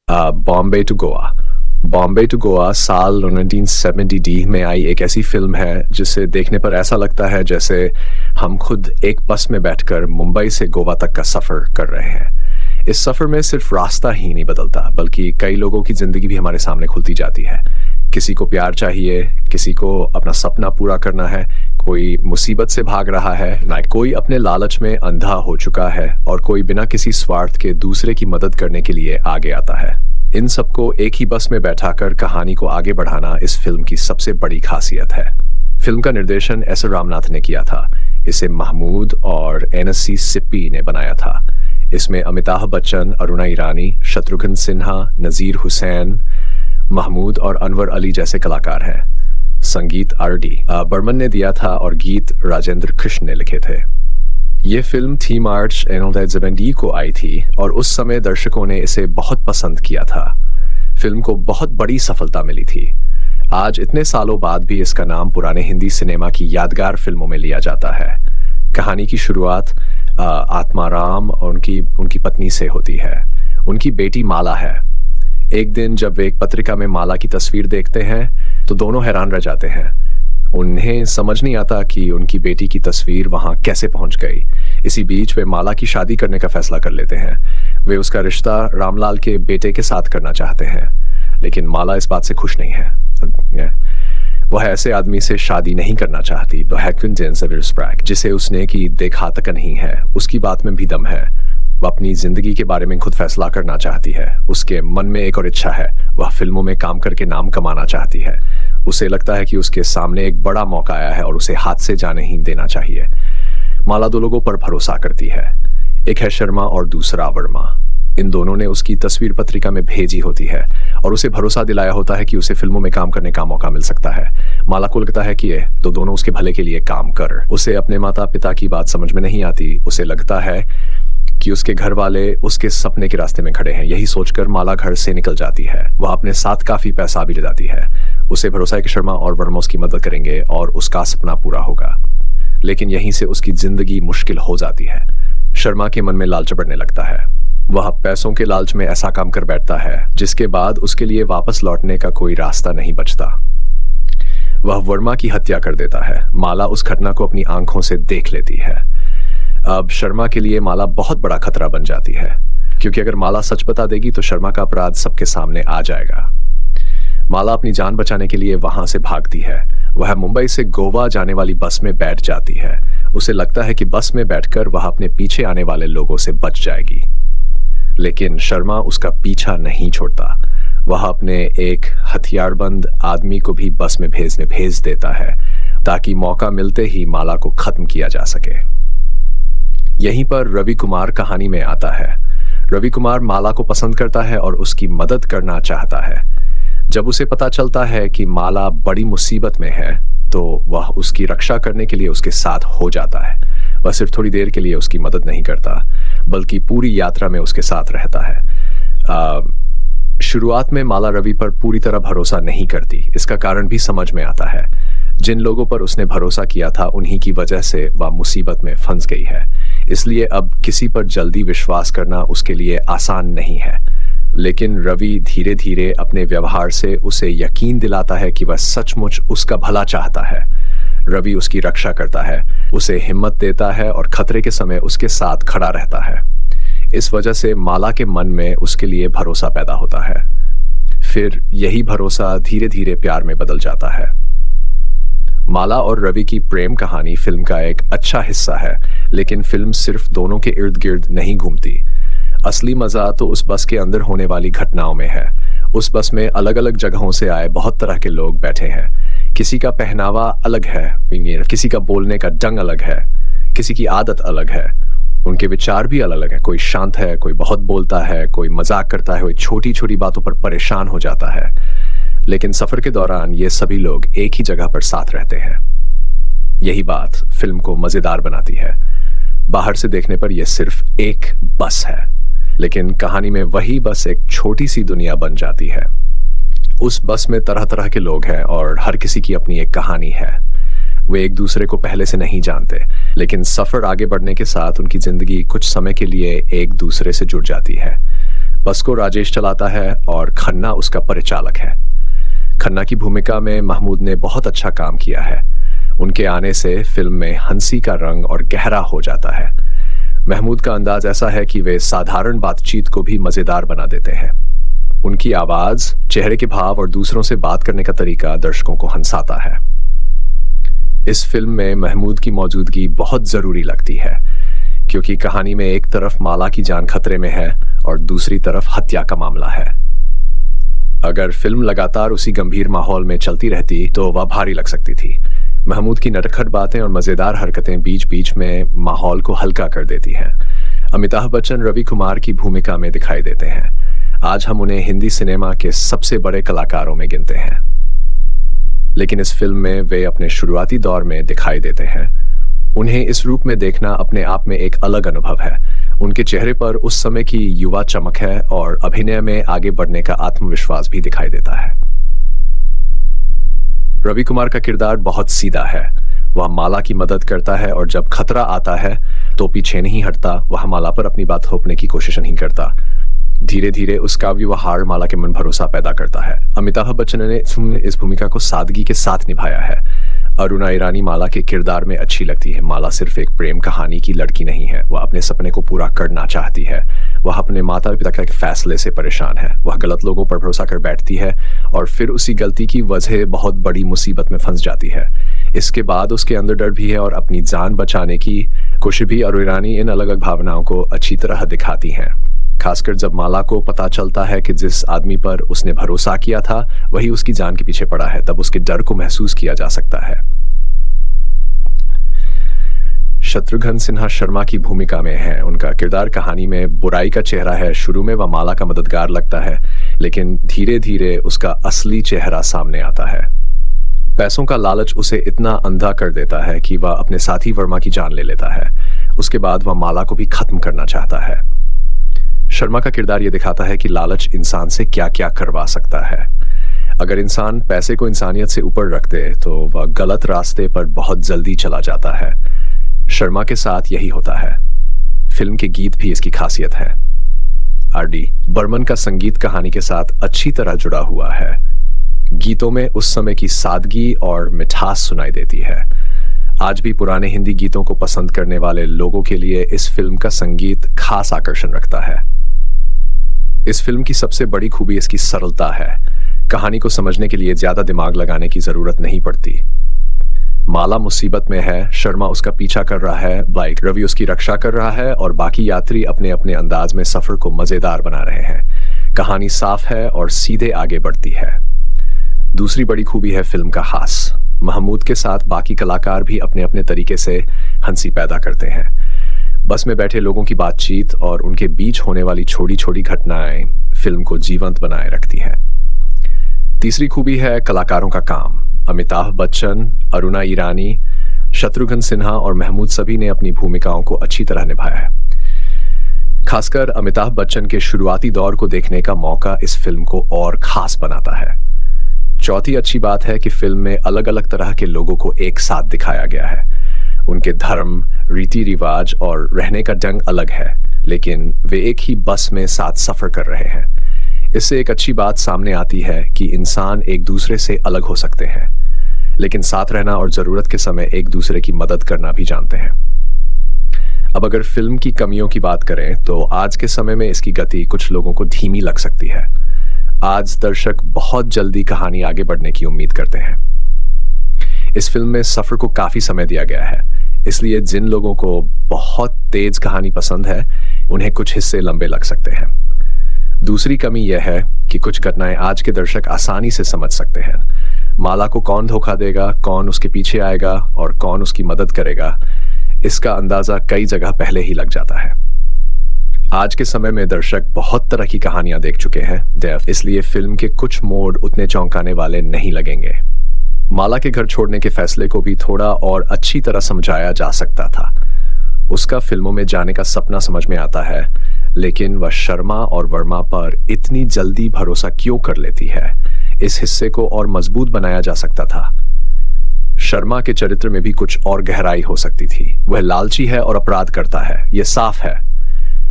Bombay to Goa. Bombay to Goa साल 1970 में आई एक ऐसी फिल्म है जिसे देखने पर ऐसा लगता है जैसे हम खुद एक बस में बैठकर मुंबई से गोवा तक का सफर कर रहे हैं। इस सफर में सिर्फ रास्ता ही नहीं बदलता बल्कि कई लोगों की जिंदगी भी हमारे सामने खुलती जाती है। किसी को प्यार चाहिए, किसी को अपना सपना पूरा करना है, कोई मुसीबत से भाग रहा है, ना कोई अपने लालच में अंधा हो चुका है और कोई बिना किसी स्वार्थ के दूसरे की मदद करने के लिए आगे आता है। इन सबको एक ही बस में बैठाकर कहानी को आगे बढ़ाना इस फिल्म की सबसे बड़ी खासियत है। फिल्म का निर्देशन एस रामनाथ ने किया था। इसे महमूद और एनएससी सिप्पी ने बनाया था। इसमें अमिताभ बच्चन, अरुणा ईरानी, शत्रुघ्न सिन्हा, नजीर हुसैन, महमूद और अनवर अली जैसे कलाकार हैं। संगीत आर.डी. बर्मन ने दिया था और गीत राजेंद्र कृष्ण ने लिखे थे। ये फिल्म 3 मार्च 1970 को आई थी और उस समय दर्शकों ने इसे बहुत पसंद किया था। फिल्म को बहुत बड़ी सफलता मिली थी। आज इतने सालों बाद भी इसका नाम पुराने हिंदी सिनेमा की यादगार फिल्मों में लिया जाता है। कहानी की शुरुआत आत्माराम और उनकी पत्नी से होती है। उनकी बेटी माला है। एक दिन जब वे एक पत्रिका में माला की तस्वीर देखते हैं तो दोनों हैरान रह जाते हैं। उन्हें समझ नहीं आता कि उनकी बेटी की तस्वीर वहां कैसे पहुंच गई। इसी बीच वे माला की शादी करने का फैसला कर लेते हैं। वे उसका रिश्ता रामलाल के बेटे के साथ करना चाहते हैं, लेकिन माला इस बात से खुश नहीं है। वह ऐसे आदमी से शादी नहीं करना चाहती, जिसे उसने की देखा तक नहीं है। उसकी बात में भी दम है। वह अपनी जिंदगी के बारे में खुद फैसला करना चाहती है। उसके मन में एक और इच्छा है, वह फिल्मों में काम करके नाम कमाना चाहती है। उसे लगता है कि उसके सामने एक बड़ा मौका आया है और उसे हाथ से जाने ही देना चाहिए। माला 2 लोगों पर भरोसा करती है। एक है शर्मा और दूसरा वर्मा। इन दोनों ने उसकी तस्वीर पत्रिका में भेजी होती है और उसे भरोसा दिलाया होता है कि उसे फिल्मों में काम करने का मौका मिल सकता है। माला को लगता है कि ये तो दोनों उसके भले के लिए काम कर। उसे अपने माता पिता की बात समझ में नहीं आती। उसे लगता है कि उसके घर वाले उसके सपने के रास्ते में खड़े हैं। यही सोचकर माला घर से निकल जाती है। वह अपने साथ काफी पैसा भी ले जाती है। उसे भरोसा है कि शर्मा और वर्मा उसकी मदद करेंगे और उसका सपना पूरा होगा। लेकिन यहीं से उसकी जिंदगी मुश्किल हो जाती है। शर्मा के मन में लालच बढ़ने लगता है। वह पैसों के लालच में ऐसा काम कर बैठता है जिसके बाद उसके लिए वापस लौटने का कोई रास्ता नहीं बचता। वह वर्मा की हत्या कर देता है। माला उस घटना को अपनी आंखों से देख लेती है। अब शर्मा के लिए माला बहुत बड़ा खतरा बन जाती है, क्योंकि अगर माला सच बता देगी तो शर्मा का अपराध सबके सामने आ जाएगा। माला अपनी जान बचाने के लिए वहां से भागती है। वह मुंबई से गोवा जाने वाली बस में बैठ जाती है। उसे लगता है कि बस में बैठकर वह अपने पीछे आने वाले लोगों से बच जाएगी, लेकिन शर्मा उसका पीछा नहीं छोड़ता। वह अपने एक हथियारबंद आदमी को भी बस में भेज देता है ताकि मौका मिलते ही माला को खत्म किया जा सके। यहीं पर रवि कुमार कहानी में आता है। रवि कुमार माला को पसंद करता है और उसकी मदद करना चाहता है। जब उसे पता चलता है कि माला बड़ी मुसीबत में है तो वह उसकी रक्षा करने के लिए उसके साथ हो जाता है। वह सिर्फ थोड़ी देर के लिए उसकी मदद नहीं करता बल्कि पूरी यात्रा में उसके साथ रहता है। शुरुआत में माला रवि पर पूरी तरह भरोसा नहीं करती। इसका कारण भी समझ में आता है। जिन लोगों पर उसने भरोसा किया था उन्हीं की वजह से वह मुसीबत में फंस गई है। इसलिए अब किसी पर जल्दी विश्वास करना उसके लिए आसान नहीं है। लेकिन रवि धीरे धीरे अपने व्यवहार से उसे यकीन दिलाता है कि वह सचमुच उसका भला चाहता है। रवि उसकी रक्षा करता है, उसे हिम्मत देता है और खतरे के समय उसके साथ खड़ा रहता है। इस वजह से माला के मन में उसके लिए भरोसा पैदा होता है। फिर यही भरोसा धीरे धीरे प्यार में बदल जाता है। माला और रवि की प्रेम कहानी फिल्म का एक अच्छा हिस्सा है, लेकिन फिल्म सिर्फ दोनों के इर्द गिर्द नहीं घूमती। असली मजा तो उस बस के अंदर होने वाली घटनाओं में है। उस बस में अलग अलग जगहों से आए बहुत तरह के लोग बैठे हैं। किसी का पहनावा अलग है, किसी का बोलने का ढंग अलग है, किसी की आदत अलग है, उनके विचार भी अलग अलग है। कोई शांत है, कोई बहुत बोलता है, कोई मजाक करता है, कोई छोटी छोटी बातों पर परेशान हो जाता है। लेकिन सफर के दौरान ये सभी लोग एक ही जगह पर साथ रहते हैं। यही बात फिल्म को मजेदार बनाती है। बाहर से देखने पर यह सिर्फ एक बस है, लेकिन कहानी में वही बस एक छोटी सी दुनिया बन जाती है। उस बस में तरह तरह के लोग हैं और हर किसी की अपनी एक कहानी है। वे एक दूसरे को पहले से नहीं जानते, लेकिन सफर आगे बढ़ने के साथ उनकी जिंदगी कुछ समय के लिए एक दूसरे से जुड़ जाती है। बस को राजेश चलाता है और खन्ना उसका परिचालक है। खन्ना की भूमिका में महमूद ने बहुत अच्छा काम किया है। उनके आने से फिल्म में हंसी का रंग और गहरा हो जाता है। महमूद का अंदाज ऐसा है कि वे साधारण बातचीत को भी मजेदार बना देते हैं। उनकी आवाज, चेहरे के भाव और दूसरों से बात करने का तरीका दर्शकों को हंसाता है। इस फिल्म में महमूद की मौजूदगी बहुत जरूरी लगती है, क्योंकि कहानी में एक तरफ माला की जान खतरे में है और दूसरी तरफ हत्या का मामला है। अगर फिल्म लगातार उसी गंभीर माहौल में चलती रहती तो वह भारी लग सकती थी। महमूद की नटखट बातें और मजेदार हरकतें बीच बीच में माहौल को हल्का कर देती हैं। अमिताभ बच्चन रवि कुमार की भूमिका में दिखाई देते हैं। आज हम उन्हें हिंदी सिनेमा के सबसे बड़े कलाकारों में गिनते हैं, लेकिन इस फिल्म में वे अपने शुरुआती दौर में दिखाई देते हैं। उन्हें इस रूप में देखना अपने आप में एक अलग अनुभव है। उनके चेहरे पर उस समय की युवा चमक है और अभिनय में आगे बढ़ने का आत्मविश्वास भी दिखाई देता है। रवि कुमार का किरदार बहुत सीधा है। वह माला की मदद करता है और जब खतरा आता है तो पीछे नहीं हटता। वह माला पर अपनी बात थोपने की कोशिश नहीं करता। धीरे धीरे उसका व्यवहार माला के मन भरोसा पैदा करता है। अमिताभ बच्चन ने इस भूमिका को सादगी के साथ निभाया है। अरुणा ईरानी माला के किरदार में अच्छी लगती है। माला सिर्फ एक प्रेम कहानी की लड़की नहीं है, वह अपने सपने को पूरा करना चाहती है। वह अपने माता पिता के फैसले से परेशान है। वह गलत लोगों पर भरोसा कर बैठती है और फिर उसी गलती की वजह बहुत बड़ी मुसीबत में फंस जाती है। इसके बाद उसके अंदर डर भी है और अपनी जान बचाने की कोशिश भी। अरुणा ईरानी इन अलग अलग भावनाओं को अच्छी तरह दिखाती हैं, खासकर जब माला को पता चलता है कि जिस आदमी पर उसने भरोसा किया था वही उसकी जान के पीछे पड़ा है, तब उसके डर को महसूस किया जा सकता है। शत्रुघ्न सिन्हा शर्मा की भूमिका में है। उनका किरदार कहानी में बुराई का चेहरा है। शुरू में वह माला का मददगार लगता है, लेकिन धीरे धीरे उसका असली चेहरा सामने आता है। पैसों का लालच उसे इतना अंधा कर देता है कि वह अपने साथी वर्मा की जान ले लेता है। उसके बाद वह माला को भी खत्म करना चाहता है। शर्मा का किरदार यह दिखाता है कि लालच इंसान से क्या क्या करवा सकता है। अगर इंसान पैसे को इंसानियत से ऊपर रख दे तो वह गलत रास्ते पर बहुत जल्दी चला जाता है। शर्मा के साथ यही होता है। फिल्म के गीत भी इसकी खासियत है। आर.डी. बर्मन का संगीत कहानी के साथ अच्छी तरह जुड़ा हुआ है। गीतों में उस समय की सादगी और मिठास सुनाई देती है। आज भी पुराने हिंदी गीतों को पसंद करने वाले लोगों के लिए इस फिल्म का संगीत खास आकर्षण रखता है। इस फिल्म की सबसे बड़ी खूबी इसकी सरलता है। कहानी को समझने के लिए ज्यादा दिमाग लगाने की जरूरत नहीं पड़ती। माला मुसीबत में है, शर्मा उसका पीछा कर रहा है, बाइक रवि उसकी रक्षा कर रहा है और बाकी यात्री अपने अपने अंदाज में सफर को मजेदार बना रहे हैं। कहानी साफ है और सीधे आगे बढ़ती है। दूसरी बड़ी खूबी है फिल्म का हास। महमूद के साथ बाकी कलाकार भी अपने अपने तरीके से हंसी पैदा करते हैं। बस में बैठे लोगों की बातचीत और उनके बीच होने वाली छोटी छोटी घटनाएं फिल्म को जीवंत बनाए रखती हैं। तीसरी खूबी है कलाकारों का काम। अमिताभ बच्चन, अरुणा ईरानी, शत्रुघ्न सिन्हा और महमूद सभी ने अपनी भूमिकाओं को अच्छी तरह निभाया है। खासकर अमिताभ बच्चन के शुरुआती दौर को देखने का मौका इस फिल्म को और खास बनाता है। चौथी अच्छी बात है कि फिल्म में अलग अलग तरह के लोगों को एक साथ दिखाया गया है। उनके धर्म, रीति रिवाज और रहने का ढंग अलग है, लेकिन वे एक ही बस में साथ सफर कर रहे हैं। इससे एक अच्छी बात सामने आती है कि इंसान एक दूसरे से अलग हो सकते हैं, लेकिन साथ रहना और जरूरत के समय एक दूसरे की मदद करना भी जानते हैं। अब अगर फिल्म की कमियों की बात करें तो आज के समय में इसकी गति कुछ लोगों को धीमी लग सकती है। आज दर्शक बहुत जल्दी कहानी आगे बढ़ने की उम्मीद करते हैं। इस फिल्म में सफर को काफी समय दिया गया है, इसलिए जिन लोगों को बहुत तेज कहानी पसंद है उन्हें कुछ हिस्से लंबे लग सकते हैं। दूसरी कमी यह है कि कुछ घटनाएं आज के दर्शक आसानी से समझ सकते हैं। माला को कौन धोखा देगा, कौन उसके पीछे आएगा और कौन उसकी मदद करेगा, इसका अंदाजा कई जगह पहले ही लग जाता है। आज के समय में दर्शक बहुत तरह की कहानियां देख चुके हैं, इसलिए फिल्म के कुछ मोड़ उतने चौंकाने वाले नहीं लगेंगे। माला के घर छोड़ने के फैसले को भी थोड़ा और अच्छी तरह समझाया जा सकता था। उसका फिल्मों में जाने का सपना समझ में आता है, लेकिन वह शर्मा और वर्मा पर इतनी जल्दी भरोसा क्यों कर लेती है, इस हिस्से को और मजबूत बनाया जा सकता था। शर्मा के चरित्र में भी कुछ और गहराई हो सकती थी। वह लालची है और अपराध करता है, यह साफ है।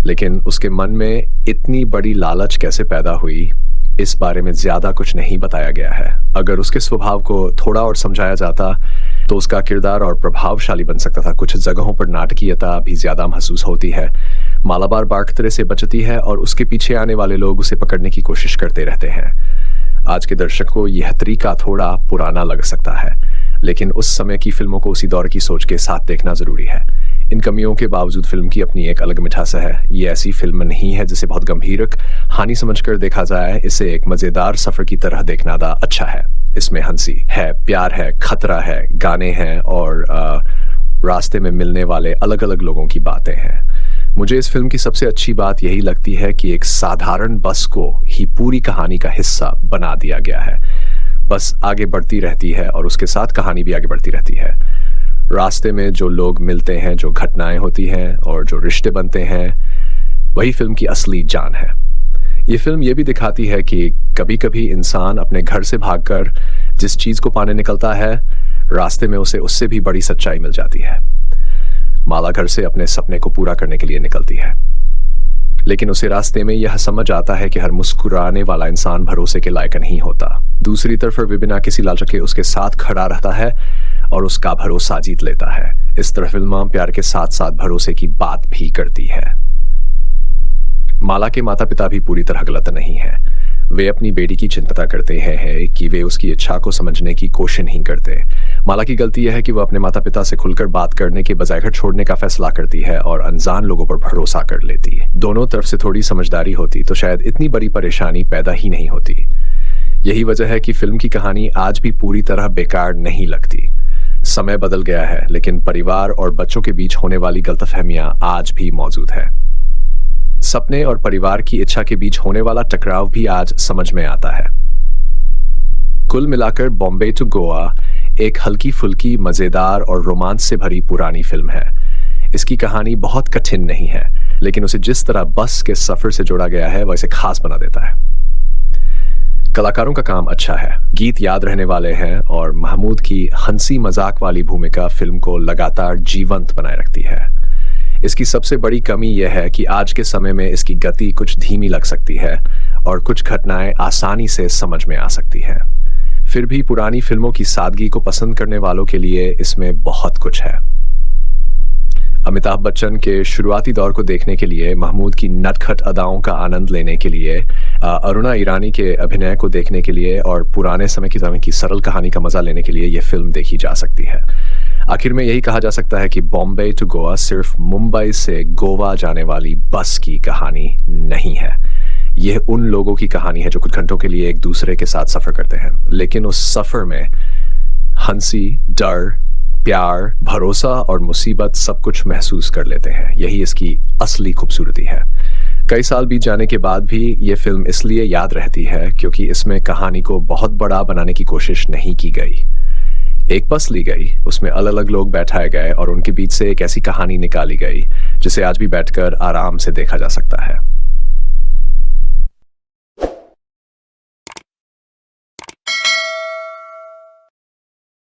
लेकिन उसके मन में इतनी बड़ी लालच कैसे पैदा हुई, इस बारे में ज़्यादा कुछ नहीं बताया गया है। अगर उसके स्वभाव को थोड़ा और समझाया जाता, तो उसका किरदार और प्रभावशाली बन सकता था। कुछ जगहों पर नाटकीयता भी ज़्यादा महसूस होती है। मालाबार बाघ तरह से बचती है और उसके पीछे आने वाले लोग उसे पकड़ने की कोशिश करते रहते हैं। आज के दर्शक को यह तरीका थोड़ा पुराना लग सकता है, लेकिन उस समय की फिल्मों को उसी दौर की सोच के साथ देखना ज़रूरी है। इन कमियों के बावजूद फिल्म की अपनी एक अलग मिठास है। ये ऐसी फिल्म नहीं है जिसे बहुत गंभीर हानि समझकर देखा जाए। इसे एक मजेदार सफर की तरह देखना दा अच्छा है। इसमें हंसी है, प्यार है, खतरा है, गाने हैं और रास्ते में मिलने वाले अलग अलग लोगों की बातें हैं। मुझे इस फिल्म की सबसे अच्छी बात यही लगती है कि एक साधारण बस को ही पूरी कहानी का हिस्सा बना दिया गया है। बस आगे बढ़ती रहती है और उसके साथ कहानी भी आगे बढ़ती रहती है। रास्ते में जो लोग मिलते हैं, जो घटनाएं होती हैं और जो रिश्ते बनते हैं, वही फिल्म की असली जान है। ये फिल्म ये भी दिखाती है कि कभी कभी इंसान अपने घर से भागकर जिस चीज को पाने निकलता है, रास्ते में उसे उससे भी बड़ी सच्चाई मिल जाती है। माला घर से अपने सपने को पूरा करने के लिए निकलती है, लेकिन उसे रास्ते में यह समझ आता है कि हर मुस्कुराने वाला इंसान भरोसे के लायक नहीं होता। दूसरी तरफ वे बिना किसी लालच के उसके साथ खड़ा रहता है और उसका भरोसा जीत लेता है। इस तरह फिल्म प्यार के साथ साथ भरोसे की बात भी करती है। माला के माता पिता भी पूरी तरह गलत नहीं है। वे अपनी बेटी की चिंता करते हैं कि वे उसकी इच्छा को समझने की कोशिश नहीं करते। माला की गलती यह है कि वह अपने माता पिता से खुलकर बात करने के बजाय घर छोड़ने का फैसला करती है और अनजान लोगों पर भरोसा कर लेती है। दोनों तरफ से थोड़ी समझदारी होती तो शायद इतनी बड़ी परेशानी पैदा ही नहीं होती। यही वजह है कि फिल्म की कहानी आज भी पूरी तरह बेकार नहीं लगती। समय बदल गया है, लेकिन परिवार और बच्चों के बीच होने वाली गलतफहमियां आज भी मौजूद है। सपने और परिवार की इच्छा के बीच होने वाला टकराव भी आज समझ में आता है। कुल मिलाकर बॉम्बे टू गोवा एक हल्की फुल्की, मजेदार और रोमांच से भरी पुरानी फिल्म है। इसकी कहानी बहुत कठिन नहीं है, लेकिन उसे जिस तरह बस के सफर से जोड़ा गया है वह इसे खास बना देता है। कलाकारों का काम अच्छा है, गीत याद रहने वाले हैं और महमूद की हंसी मजाक वाली भूमिका फिल्म को लगातार जीवंत बनाए रखती है। इसकी सबसे बड़ी कमी यह है कि आज के समय में इसकी गति कुछ धीमी लग सकती है और कुछ घटनाएं आसानी से समझ में आ सकती हैं। फिर भी पुरानी फिल्मों की सादगी को पसंद करने वालों के लिए इसमें बहुत कुछ है। अमिताभ बच्चन के शुरुआती दौर को देखने के लिए, महमूद की नटखट अदाओं का आनंद लेने के लिए, अरुणा ईरानी के अभिनय को देखने के लिए और पुराने समय की सरल कहानी का मजा लेने के लिए यह फिल्म देखी जा सकती है। आखिर में यही कहा जा सकता है कि बॉम्बे टू गोवा सिर्फ मुंबई से गोवा जाने वाली बस की कहानी नहीं है। यह उन लोगों की कहानी है जो कुछ घंटों के लिए एक दूसरे के साथ सफर करते हैं, लेकिन उस सफर में हंसी, डर, प्यार, भरोसा और मुसीबत सब कुछ महसूस कर लेते हैं। यही इसकी असली खूबसूरती है। कई साल बीत जाने के बाद भी ये फिल्म इसलिए याद रहती है क्योंकि इसमें कहानी को बहुत बड़ा बनाने की कोशिश नहीं की गई। एक बस ली गई, उसमें अलग अलग लोग बैठाए गए और उनके बीच से एक ऐसी कहानी निकाली गई जिसे आज भी बैठकर आराम से देखा जा सकता है।